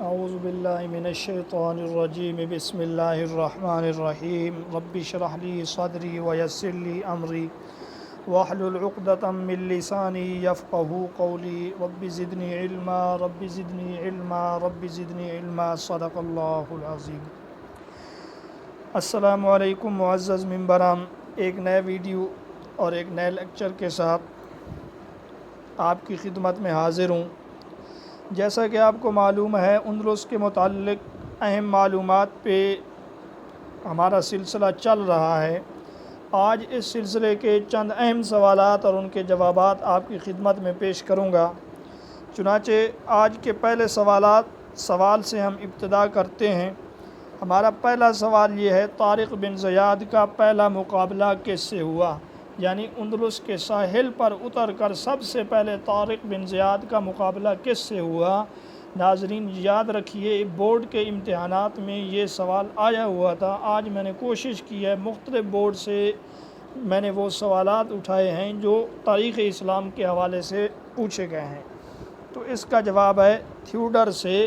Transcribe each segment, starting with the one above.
اعوذ باللہ من الشیطان الرجیم بسم اللہ الرحمن الرحیم رب اشرح لی صدری ویسر لی امری واحلل عقدۃ من لسانی یفقہوا قولی رب زدنی علما رب زدنی علما رب زدنی علما صدق اللہ العظیم۔ السلام علیکم معزز ممبران، ایک نئے ویڈیو اور ایک نئے لیکچر کے ساتھ آپ کی خدمت میں حاضر ہوں۔ جیسا کہ آپ کو معلوم ہے، اندلس کے متعلق اہم معلومات پہ ہمارا سلسلہ چل رہا ہے۔ آج اس سلسلے کے چند اہم سوالات اور ان کے جوابات آپ کی خدمت میں پیش کروں گا۔ چنانچہ آج کے پہلے سوال سے ہم ابتدا کرتے ہیں۔ ہمارا پہلا سوال یہ ہے، طارق بن زیاد کا پہلا مقابلہ کس سے ہوا؟ یعنی اندلس کے ساحل پر اتر کر سب سے پہلے طارق بن زیاد کا مقابلہ کس سے ہوا؟ ناظرین یاد رکھیے، بورڈ کے امتحانات میں یہ سوال آیا ہوا تھا۔ آج میں نے کوشش کی ہے، مختلف بورڈ سے میں نے وہ سوالات اٹھائے ہیں جو تاریخ اسلام کے حوالے سے پوچھے گئے ہیں۔ تو اس کا جواب ہے تھیوڈر سے،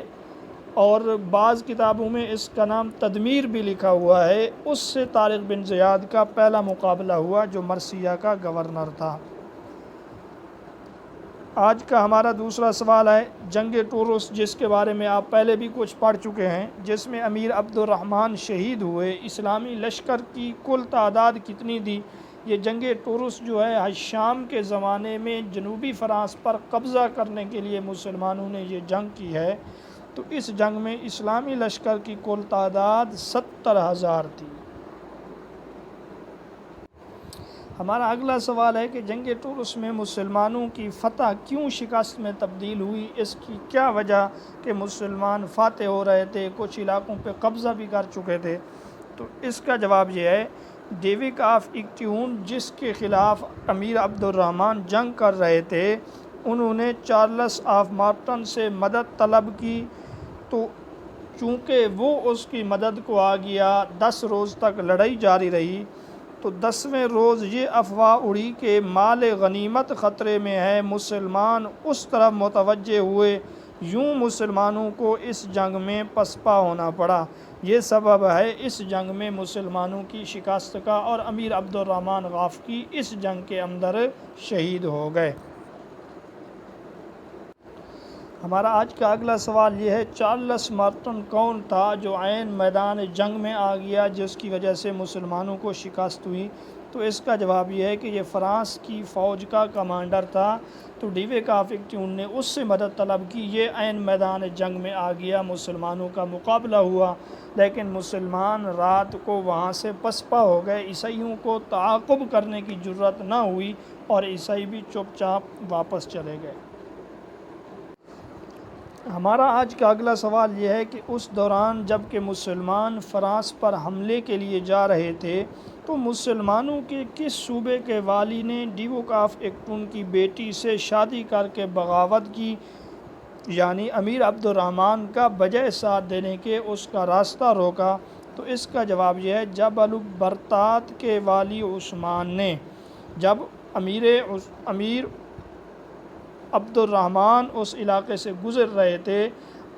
اور بعض کتابوں میں اس کا نام تدمیر بھی لکھا ہوا ہے۔ اس سے طارق بن زیاد کا پہلا مقابلہ ہوا، جو مرثیہ کا گورنر تھا۔ آج کا ہمارا دوسرا سوال ہے، جنگ ٹورس، جس کے بارے میں آپ پہلے بھی کچھ پڑھ چکے ہیں، جس میں امیر عبد الرحمن شہید ہوئے، اسلامی لشکر کی کل تعداد کتنی تھی؟ یہ جنگ ٹورس جو ہے، شام کے زمانے میں جنوبی فرانس پر قبضہ کرنے کے لیے مسلمانوں نے یہ جنگ کی ہے۔ تو اس جنگ میں اسلامی لشکر کی کل تعداد 70,000 تھی۔ ہمارا اگلا سوال ہے کہ جنگ ٹورس میں مسلمانوں کی فتح کیوں شکست میں تبدیل ہوئی؟ اس کی کیا وجہ کہ مسلمان فاتح ہو رہے تھے، کچھ علاقوں پہ قبضہ بھی کر چکے تھے؟ تو اس کا جواب یہ ہے، ڈیوک آف ایکٹیون، جس کے خلاف امیر عبد الرحمن جنگ کر رہے تھے، انہوں نے چارلس آف مارٹن سے مدد طلب کی۔ تو چونکہ وہ اس کی مدد کو آ گیا، 10 روز تک لڑائی جاری رہی۔ تو 10ویں روز یہ افواہ اڑی کہ مال غنیمت خطرے میں ہے، مسلمان اس طرف متوجہ ہوئے، یوں مسلمانوں کو اس جنگ میں پسپا ہونا پڑا۔ یہ سبب ہے اس جنگ میں مسلمانوں کی شکست کا، اور امیر عبد الرحمن غافقی اس جنگ کے اندر شہید ہو گئے۔ ہمارا آج کا اگلا سوال یہ ہے، چارلس مارٹن کون تھا جو عین میدان جنگ میں آ گیا، جس کی وجہ سے مسلمانوں کو شکست ہوئی؟ تو اس کا جواب یہ ہے کہ یہ فرانس کی فوج کا کمانڈر تھا۔ تو ڈیوک آف ایکٹیون نے اس سے مدد طلب کی، یہ عین میدان جنگ میں آ گیا، مسلمانوں کا مقابلہ ہوا، لیکن مسلمان رات کو وہاں سے پسپا ہو گئے، عیسائیوں کو تعاقب کرنے کی جرأت نہ ہوئی، اور عیسائی بھی چپ چاپ واپس چلے گئے۔ ہمارا آج کا اگلا سوال یہ ہے کہ اس دوران جب کہ مسلمان فرانس پر حملے کے لیے جا رہے تھے، تو مسلمانوں کے کس صوبے کے والی نے ڈیوک آف ایکٹون کی بیٹی سے شادی کر کے بغاوت کی؟ یعنی امیر عبد الرحمن کا بجائے ساتھ دینے کے اس کا راستہ روکا؟ تو اس کا جواب یہ ہے، جبل برطات کے والی عثمان نے، جب امیر عبد الرحمن اس علاقے سے گزر رہے تھے،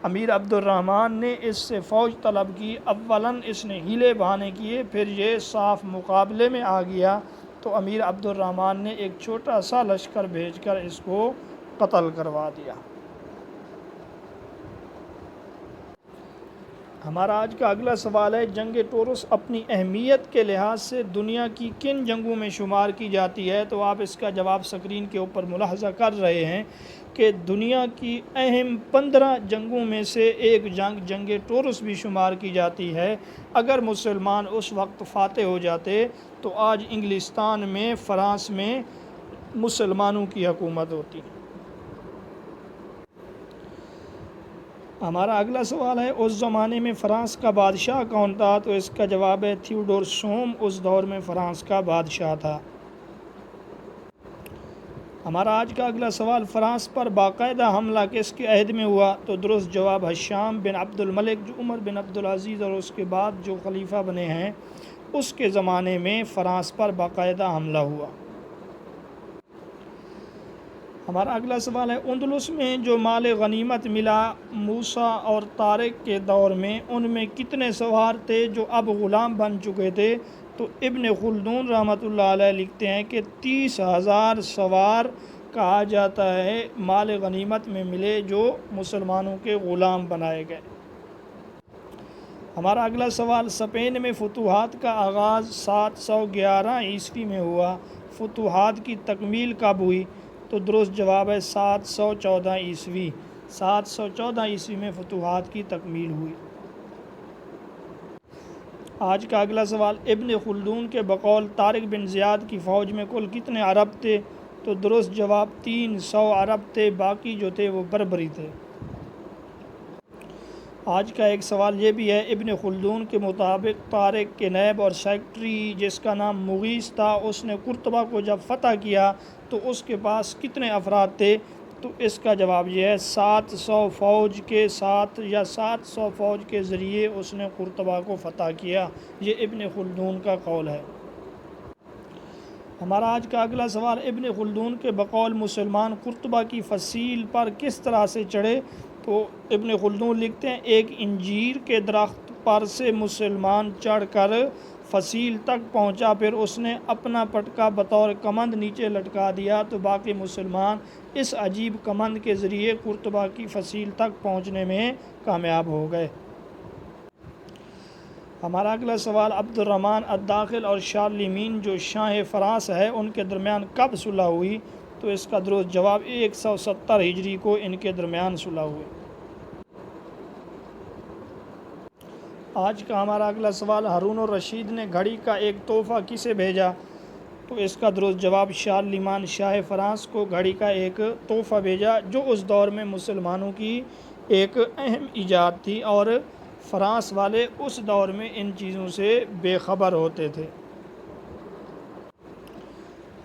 امیر عبد الرحمن نے اس سے فوج طلب کی۔ اولاً اس نے ہیلے بہانے کیے، پھر یہ صاف مقابلے میں آ گیا، تو امیر عبد الرحمن نے ایک چھوٹا سا لشکر بھیج کر اس کو قتل کروا دیا۔ ہمارا آج کا اگلا سوال ہے، جنگ ٹورس اپنی اہمیت کے لحاظ سے دنیا کی کن جنگوں میں شمار کی جاتی ہے؟ تو آپ اس کا جواب سکرین کے اوپر ملاحظہ کر رہے ہیں کہ دنیا کی اہم 15 جنگوں میں سے ایک جنگ ٹورس بھی شمار کی جاتی ہے۔ اگر مسلمان اس وقت فاتح ہو جاتے تو آج انگلستان میں، فرانس میں مسلمانوں کی حکومت ہوتی۔ ہمارا اگلا سوال ہے، اس زمانے میں فرانس کا بادشاہ کون تھا؟ تو اس کا جواب ہے تھیوڈور سوم، اس دور میں فرانس کا بادشاہ تھا۔ ہمارا آج کا اگلا سوال، فرانس پر باقاعدہ حملہ کس کے عہد میں ہوا؟ تو درست جواب ہشام بن عبد الملک، جو عمر بن عبد العزیز اور اس کے بعد جو خلیفہ بنے ہیں، اس کے زمانے میں فرانس پر باقاعدہ حملہ ہوا۔ ہمارا اگلا سوال ہے، اندلس میں جو مال غنیمت ملا موسیٰ اور طارق کے دور میں، ان میں کتنے سوار تھے جو اب غلام بن چکے تھے؟ تو ابن خلدون رحمۃ اللہ علیہ لکھتے ہیں کہ 30,000 سوار کہا جاتا ہے مال غنیمت میں ملے جو مسلمانوں کے غلام بنائے گئے۔ ہمارا اگلا سوال، اسپین میں فتوحات کا آغاز 711 عیسوی میں ہوا، فتوحات کی تکمیل کب ہوئی؟ تو درست جواب ہے 714 عیسوی۔ 714 عیسوی میں فتوحات کی تکمیل ہوئی۔ آج کا اگلا سوال، ابن خلدون کے بقول طارق بن زیاد کی فوج میں کل کتنے عرب تھے؟ تو درست جواب 300 عرب تھے، باقی جو تھے وہ بربری تھے۔ آج کا ایک سوال یہ بھی ہے، ابن خلدون کے مطابق طارق کے نائب اور سیکرٹری جس کا نام مغیث تھا، اس نے قرطبہ کو جب فتح کیا تو اس کے پاس کتنے افراد تھے؟ تو اس کا جواب یہ ہے 700 فوج کے ساتھ یا 700 فوج کے ذریعے اس نے قرطبہ کو فتح کیا۔ یہ ابن خلدون کا قول ہے۔ ہمارا آج کا اگلا سوال، ابن خلدون کے بقول مسلمان قرطبہ کی فصیل پر کس طرح سے چڑھے؟ تو ابن خلدون لکھتے ہیں، ایک انجیر کے درخت پر سے مسلمان چڑھ کر فصیل تک پہنچا، پھر اس نے اپنا پٹکا بطور کمند نیچے لٹکا دیا تو باقی مسلمان اس عجیب کمند کے ذریعے قرطبہ کی فصیل تک پہنچنے میں کامیاب ہو گئے۔ ہمارا اگلا سوال، عبد الرحمن الداخل اور شارلیمین جو شاہ فرانس ہے ان کے درمیان کب صلح ہوئی؟ تو اس کا درست جواب 170 ہجری کو ان کے درمیان صلح ہوئی۔ آج کا ہمارا اگلا سوال، ہارون الرشید نے گھڑی کا ایک تحفہ کسے بھیجا؟ تو اس کا درست جواب شارلیمان شاہ فرانس کو گھڑی کا ایک تحفہ بھیجا، جو اس دور میں مسلمانوں کی ایک اہم ایجاد تھی اور فرانس والے اس دور میں ان چیزوں سے بے خبر ہوتے تھے۔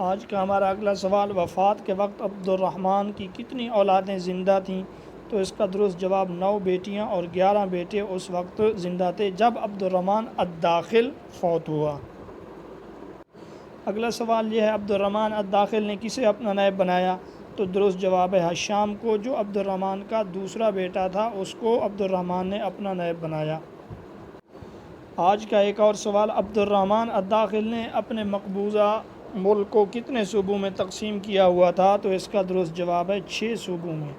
آج کا ہمارا اگلا سوال، وفات کے وقت عبد الرحمن کی کتنی اولادیں زندہ تھیں؟ تو اس کا درست جواب 9 بیٹیاں اور 11 بیٹے اس وقت زندہ تھے جب عبد الرحمن الداخل فوت ہوا۔ اگلا سوال یہ ہے، عبد الرحمن الداخل نے کسے اپنا نائب بنایا؟ تو درست جواب ہے ہشام کو، جو عبد الرحمن کا دوسرا بیٹا تھا اس کو عبد الرحمن نے اپنا نائب بنایا۔ آج کا ایک اور سوال، عبد الرحمن الداخل نے اپنے مقبوضہ ملک کو کتنے صوبوں میں تقسیم کیا ہوا تھا؟ تو اس کا درست جواب ہے 6 صوبوں میں۔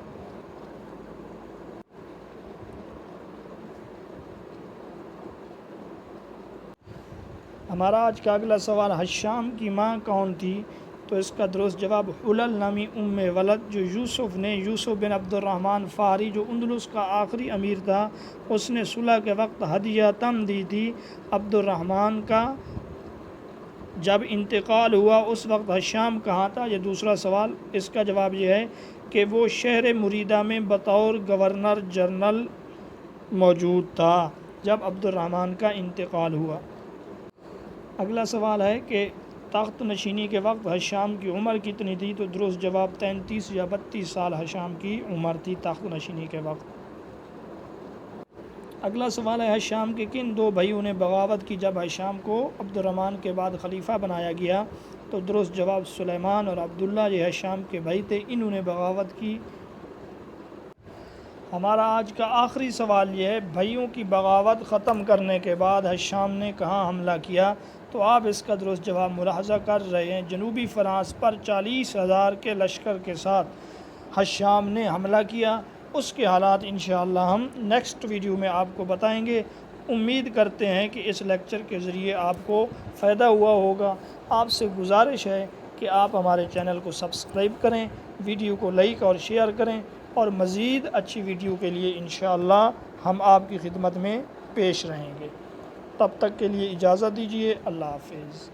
ہمارا آج کا اگلا سوال، ہشام کی ماں کون تھی؟ تو اس کا درست جواب حلل نامی ام ولد، جو یوسف بن عبد الرحمن فہری جو اندلس کا آخری امیر تھا، اس نے صلح کے وقت ہدیۃً دی تھی عبد الرحمن کا۔ جب انتقال ہوا اس وقت ہشام کہاں تھا؟ یہ دوسرا سوال۔ اس کا جواب یہ ہے کہ وہ شہر مریدہ میں بطور گورنر جنرل موجود تھا جب عبد الرحمن کا انتقال ہوا۔ اگلا سوال ہے کہ تخت نشینی کے وقت ہشام کی عمر کتنی تھی؟ تو درست جواب 33 یا 32 سال ہشام کی عمر تھی تخت نشینی کے وقت۔ اگلا سوال ہے، ہشام کے کن 2 بھائیوں نے بغاوت کی جب ہشام کو عبد الرحمن کے بعد خلیفہ بنایا گیا؟ تو درست جواب سلیمان اور عبداللہ، یہ ہشام کے بھائی تھے، انہوں نے بغاوت کی۔ ہمارا آج کا آخری سوال یہ ہے، بھائیوں کی بغاوت ختم کرنے کے بعد ہشام نے کہاں حملہ کیا؟ تو آپ اس کا درست جواب ملاحظہ کر رہے ہیں، جنوبی فرانس پر 40,000 کے لشکر کے ساتھ ہشام نے حملہ کیا۔ اس کے حالات انشاءاللہ ہم نیکسٹ ویڈیو میں آپ کو بتائیں گے۔ امید کرتے ہیں کہ اس لیکچر کے ذریعے آپ کو فائدہ ہوا ہوگا۔ آپ سے گزارش ہے کہ آپ ہمارے چینل کو سبسکرائب کریں، ویڈیو کو لائک اور شیئر کریں، اور مزید اچھی ویڈیو کے لیے انشاءاللہ ہم آپ کی خدمت میں پیش رہیں گے۔ تب تک کے لیے اجازت دیجیے، اللہ حافظ۔